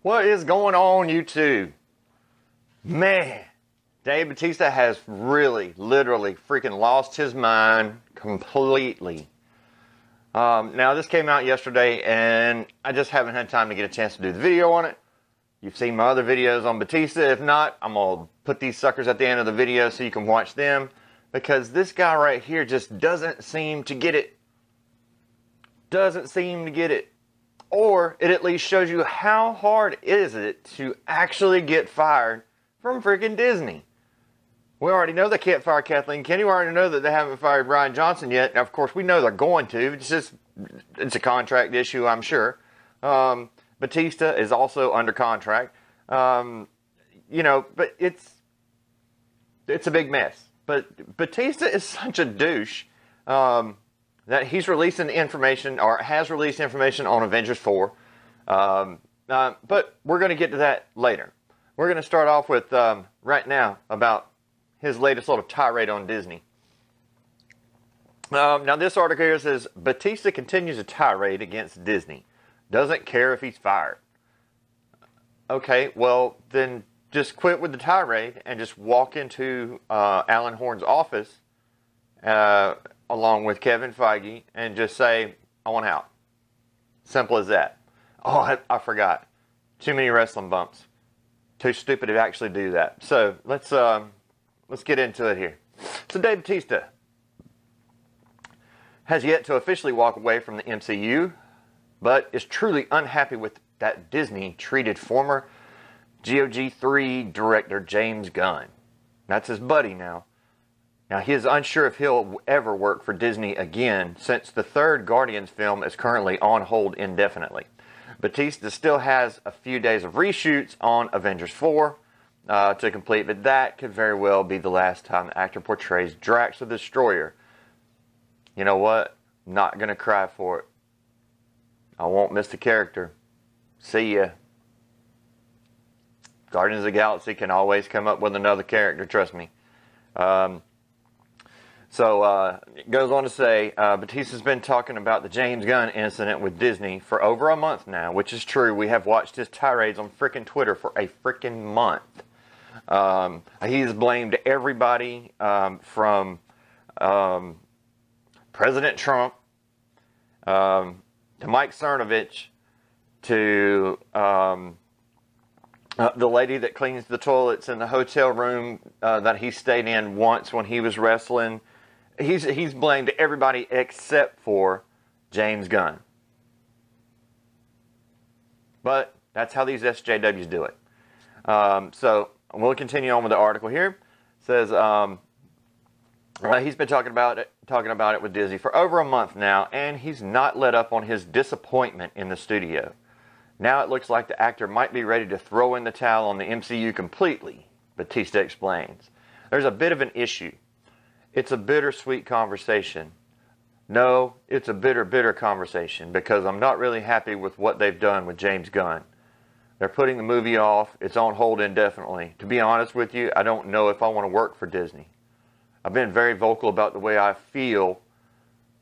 What is going on, YouTube? Man, Dave Bautista has really, literally freaking lost his mind completely. Now, this came out yesterday, and I just haven't had time to get a chance to do the video on it. You've seen my other videos on Bautista. If not, I'm going to put these suckers at the end of the video so you can watch them. Because this guy right here just doesn't seem to get it. Doesn't seem to get it. Or it at least shows you how hard is it to actually get fired from freaking Disney. We already know they can't fire Kathleen Kennedy. We already know that they haven't fired Brian Johnson yet. Now, of course, we know they're going to. It's a contract issue, I'm sure. Bautista is also under contract. You know, but it's a big mess. But Bautista is such a douche that he's releasing information, or has released information on Avengers 4. But we're going to get to that later. We're going to start off with, right now, about his latest little tirade on Disney. Now, this article here says, Bautista continues a tirade against Disney. Doesn't care if he's fired. Okay, well, then just quit with the tirade and just walk into Alan Horn's office along with Kevin Feige and just say, I want out. Simple as that. Oh, I forgot. Too many wrestling bumps. Too stupid to actually do that. So let's get into it here. So Dave Bautista has yet to officially walk away from the MCU, but is truly unhappy with that Disney treated former GOG3 director James Gunn. That's his buddy now. Now, he is unsure if he'll ever work for Disney again, since the third Guardians film is currently on hold indefinitely. Bautista still has a few days of reshoots on Avengers 4 to complete, but that could very well be the last time the actor portrays Drax the Destroyer. You know what? I'm not going to cry for it. I won't miss the character. See ya. Guardians of the Galaxy can always come up with another character, trust me. It goes on to say, Bautista's been talking about the James Gunn incident with Disney for over a month now, which is true. We have watched his tirades on frickin' Twitter for a frickin' month. He's blamed everybody from President Trump to Mike Cernovich to the lady that cleans the toilets in the hotel room that he stayed in once when he was wrestling. He's blamed everybody except for James Gunn. But that's how these SJWs do it. So we'll continue on with the article here. It says he's been talking about it with Disney for over a month now, and he's not let up on his disappointment in the studio. Now it looks like the actor might be ready to throw in the towel on the MCU completely, Bautista explains. There's a bit of an issue. It's a bittersweet conversation. No, it's a bitter conversation because I'm not really happy with what they've done with James Gunn. They're putting the movie off. It's on hold indefinitely. To be honest with you, I don't know if I want to work for Disney. I've been very vocal about the way I feel.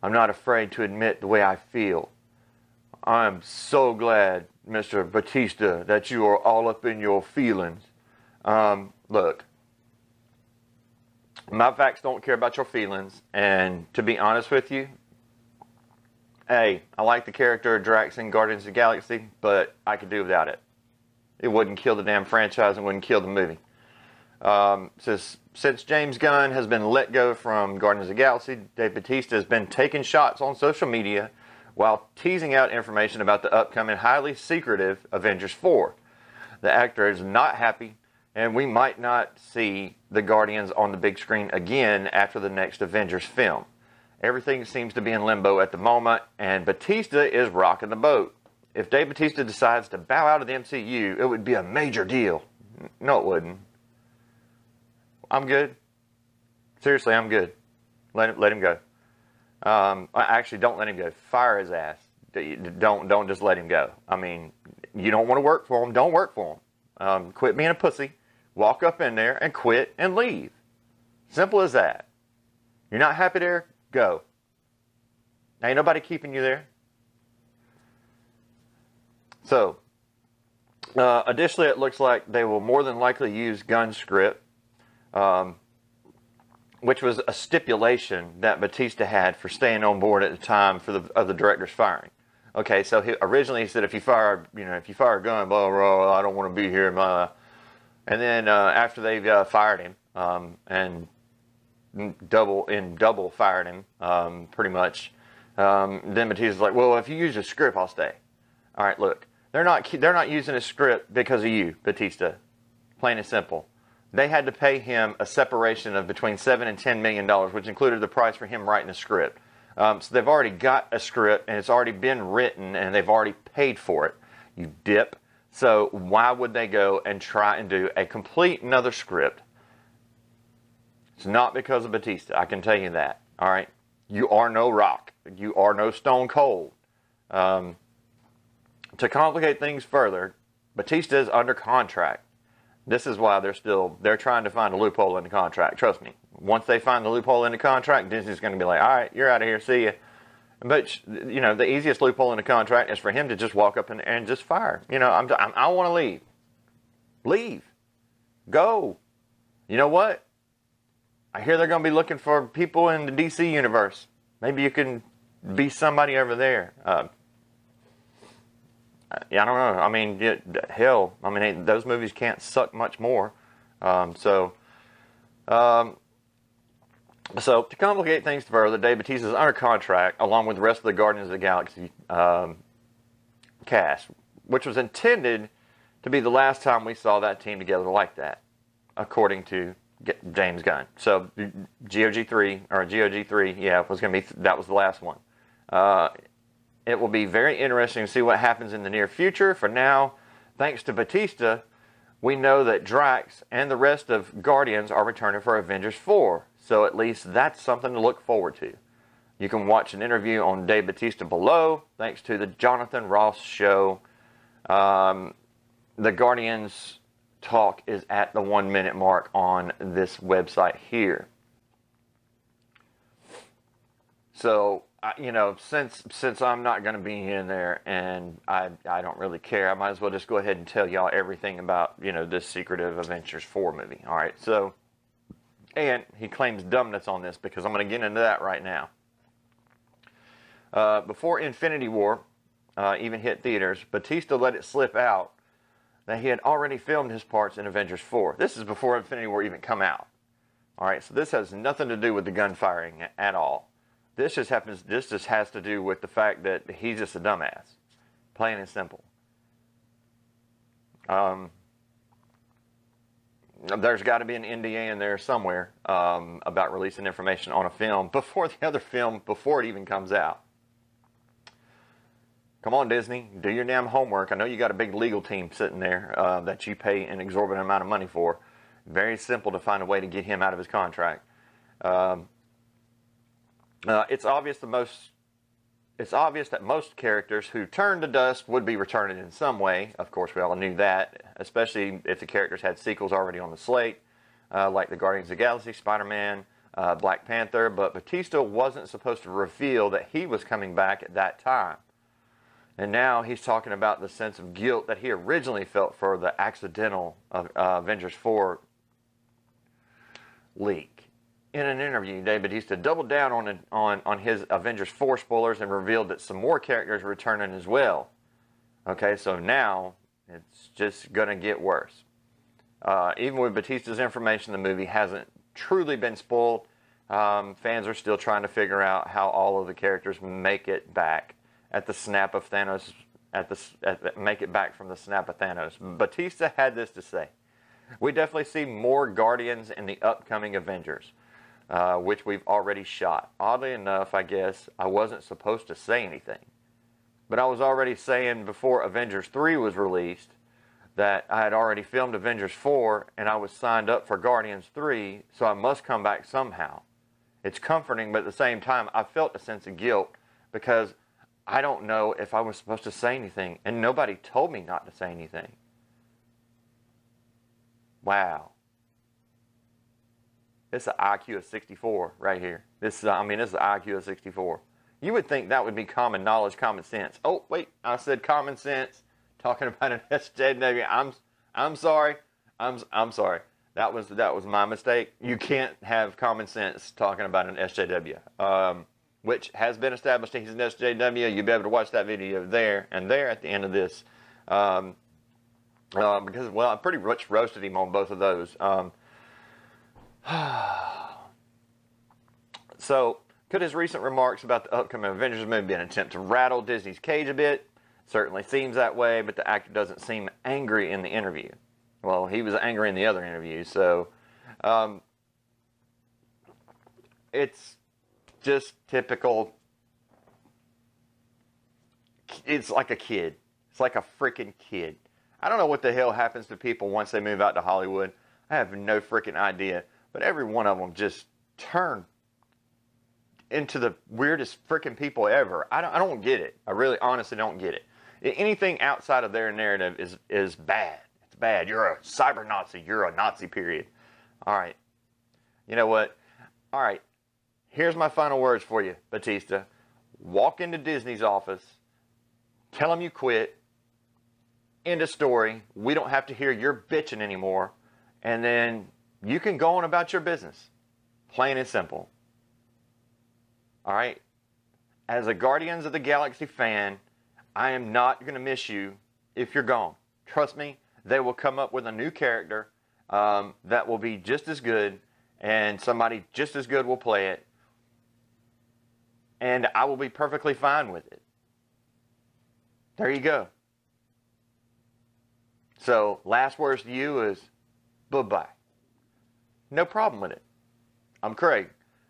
I'm not afraid to admit the way I feel. I'm so glad, Mr. Bautista, that you are all up in your feelings. Look, my facts don't care about your feelings, and to be honest with you, hey, I like the character of Drax in Guardians of the Galaxy, but I could do without it. It wouldn't kill the damn franchise and wouldn't kill the movie. Since James Gunn has been let go from Guardians of the Galaxy, Dave Bautista has been taking shots on social media while teasing out information about the upcoming highly secretive Avengers 4. The actor is not happy, and we might not see the Guardians on the big screen again after the next Avengers film. Everything seems to be in limbo at the moment, and Bautista is rocking the boat. If Dave Bautista decides to bow out of the MCU, it would be a major deal. No, it wouldn't. I'm good. Seriously, I'm good. Let him go. Actually, don't let him go. Fire his ass. Don't just let him go. I mean, you don't want to work for him. Don't work for him. Quit being a pussy. Walk up in there and quit and leave. Simple as that. You're not happy there? Go. Ain't nobody keeping you there. So, Additionally, it looks like they will more than likely use gun script, which was a stipulation that Bautista had for staying on board at the time of the director's firing. Okay, so originally he said, if you fire a gun, blah, blah, blah, I don't want to be here, blah. And then after they fired him, and double fired him, pretty much, then Bautista's like, well, if you use a script, I'll stay. All right, look, they're not using a script because of you, Bautista. Plain and simple. They had to pay him a separation of between $7 and $10 million, which included the price for him writing a script. So they've already got a script, and it's already been written, and they've already paid for it. You dip. So why would they go and try and do a complete another script? It's not because of Bautista. I can tell you that. All right. You are no Rock. You are no Stone Cold. To complicate things further, Bautista is under contract. This is why they're trying to find a loophole in the contract. Trust me. Once they find the loophole in the contract, Disney's going to be like, all right, you're out of here. See ya. But, you know, the easiest loophole in the contract is for him to just walk up and just fire. You know, I want to leave. Leave. Go. You know what? I hear they're going to be looking for people in the DC universe. Maybe you can be somebody over there. Yeah, I don't know. I mean, hell, I mean, those movies can't suck much more. So to complicate things further, Dave Bautista is under contract along with the rest of the Guardians of the Galaxy cast, which was intended to be the last time we saw that team together like that, according to James Gunn. So GOG3, yeah, that was the last one. It will be very interesting to see what happens in the near future. For now, thanks to Bautista, we know that Drax and the rest of Guardians are returning for Avengers 4. So at least that's something to look forward to. You can watch an interview on Dave Bautista below, thanks to the Jonathan Ross Show. The Guardians talk is at the 1 minute mark on this website here. So, you know, since I'm not going to be in there and I don't really care, I might as well just go ahead and tell y'all everything about, you know, this Secretive Adventures 4 movie. All right, so, and he claims dumbness on this because I'm going to get into that right now. Before Infinity War even hit theaters, Bautista let it slip out that he had already filmed his parts in Avengers 4. This is before Infinity War even come out. All right, so this has nothing to do with the gunfiring at all. This just has to do with the fact that he's just a dumbass. Plain and simple. There's got to be an NDA in there somewhere about releasing information on a film before the other film, before it even comes out. Come on, Disney. Do your damn homework. I know you got a big legal team sitting there that you pay an exorbitant amount of money for. Very simple to find a way to get him out of his contract. It's obvious that most characters who turn to dust would be returning in some way. Of course, we all knew that, especially if the characters had sequels already on the slate, like the Guardians of the Galaxy, Spider-Man, Black Panther. But Bautista wasn't supposed to reveal that he was coming back at that time. And now he's talking about the sense of guilt that he originally felt for the accidental Avengers 4 leak. In an interview, Dave Bautista doubled down on his Avengers 4 spoilers and revealed that some more characters are returning as well. Okay, so now it's just going to get worse. Even with Bautista's information, the movie hasn't truly been spoiled. Fans are still trying to figure out how all of the characters make it back at the snap of Thanos. Make it back from the snap of Thanos. Bautista had this to say: "We definitely see more Guardians in the upcoming Avengers." Which we've already shot. Oddly enough, I guess, I wasn't supposed to say anything. But I was already saying before Avengers 3 was released that I had already filmed Avengers 4 and I was signed up for Guardians 3, so I must come back somehow. It's comforting, but at the same time, I felt a sense of guilt because I don't know if I was supposed to say anything, and nobody told me not to say anything. Wow. It's an IQ of 64 right here. This is an IQ of 64. You would think that would be common knowledge, common sense. Oh, wait, I said common sense. talking about an SJW. I'm sorry. I'm sorry. That was my mistake. You can't have common sense talking about an SJW, which has been established. He's an SJW. You'll be able to watch that video there and there at the end of this, because well, I pretty much roasted him on both of those. So, could his recent remarks about the upcoming Avengers movie be an attempt to rattle Disney's cage a bit? Certainly seems that way, but the actor doesn't seem angry in the interview. Well, he was angry in the other interview, so it's just typical. It's like a kid. It's like a freaking kid. I don't know what the hell happens to people once they move out to Hollywood. I have no freaking idea. But every one of them just turn into the weirdest freaking people ever. I don't get it. I really honestly don't get it. Anything outside of their narrative is bad. It's bad. You're a cyber Nazi. You're a Nazi, period. All right. You know what? All right. Here's my final words for you, Bautista. Walk into Disney's office. Tell them you quit. End of story. We don't have to hear your bitching anymore. And then you can go on about your business. Plain and simple. All right? As a Guardians of the Galaxy fan, I am not going to miss you if you're gone. Trust me, they will come up with a new character that will be just as good, and somebody just as good will play it. And I will be perfectly fine with it. There you go. So, last words to you is, bye-bye. No problem with it. I'm Craig.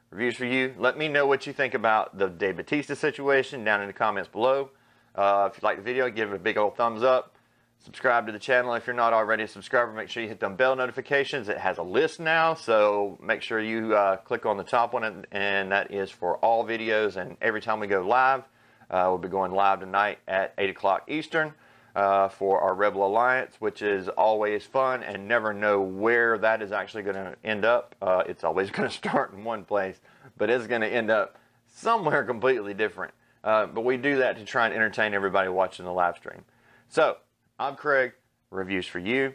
Reviews for you. Let me know what you think about the Dave Bautista situation down in the comments below. If you like the video, give it a big old thumbs up. Subscribe to the channel if you're not already a subscriber. Make sure you hit them bell notifications. It has a list now, so make sure you click on the top one, and that is for all videos. And every time we go live, we'll be going live tonight at 8 o'clock Eastern for our Rebel Alliance, which is always fun and never know where that is actually going to end up. It's always going to start in one place, but it's going to end up somewhere completely different. But we do that to try and entertain everybody watching the live stream. So, I'm Craig, reviews for you,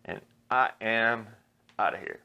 and I am out of here.